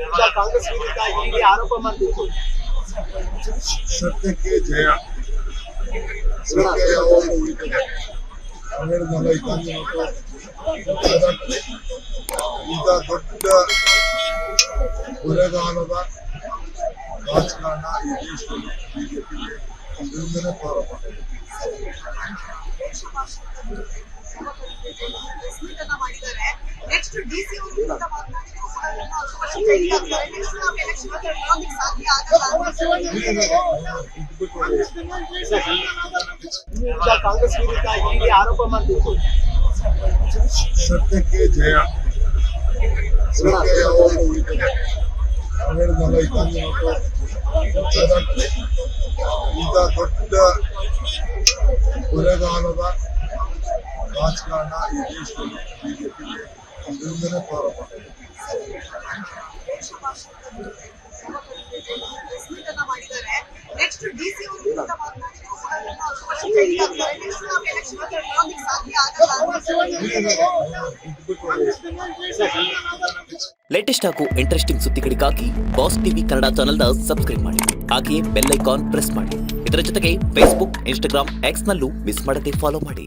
ಈಗ ಕಾಂಗ್ರೆಸ್ ವಿರುದ್ಧ ಇಡಿ ಆರೋಪ ಮಾಡ್ತಿತ್ತು. ಸತ್ಯಕ್ಕೆ ಜಯ. ಸತ್ಯ ಯಾವಾಗಲೂ ಉಳಿತದೆ. ಹೇಳಿದ್ನಲ್ಲ ಈ ಗಾಂಧಿ ಮತ್ತು ಈಗ ದೊಡ್ಡ ಕೊಲೆಗಾಲದ ರಾಜಕಾರಣ ಈ ದೇಶದಲ್ಲಿ ಬಿಜೆಪಿ ಇದರಿಂದಲೇ ಪ್ರಾರಂಭ. ಈಗ ಕಾಂಗ್ರೆಸ್ ವಿರುದ್ಧ ಇಡಿ ಆರೋಪ ಮಾಡ್ತಿತ್ತು. ಸತ್ಯಕ್ಕೆ ಜಯ. ಸತ್ಯ ಯಾವಾಗಲೂ ಉಳಿತದೆ. ಹೇಳಿದ್ನಲ್ಲ ಈ ಗಾಂಧಿ ಮತ್ತು ಈಗ ದೊಡ್ಡ ಕೊಲೆಗಾಲದ ರಾಜಕಾರಣ ಈ ದೇಶದಲ್ಲಿ ಬಿಜೆಪಿ ಇದರಿಂದಲೇ ಪ್ರಾರಂಭ. ಲೇಟೆಸ್ಟ್ ಹಾಗೂ ಇಂಟ್ರೆಸ್ಟಿಂಗ್ ಸುದ್ದಿಗಳಿಗಾಗಿ ಬಾಸ್ ಟಿವಿ ಕನ್ನಡ ಚಾನೆಲ್ನ ಸಬ್ಸ್ಕ್ರೈಬ್ ಮಾಡಿ. ಹಾಗೆಯೇ ಬೆಲ್ ಐಕಾನ್ ಪ್ರೆಸ್ ಮಾಡಿ. ಇದರ ಜೊತೆಗೆ ಫೇಸ್ಬುಕ್, ಇನ್ಸ್ಟಾಗ್ರಾಮ್, ಎಕ್ಸ್ ನಲ್ಲೂ ಮಿಸ್ ಮಾಡದೆ ಫಾಲೋ ಮಾಡಿ.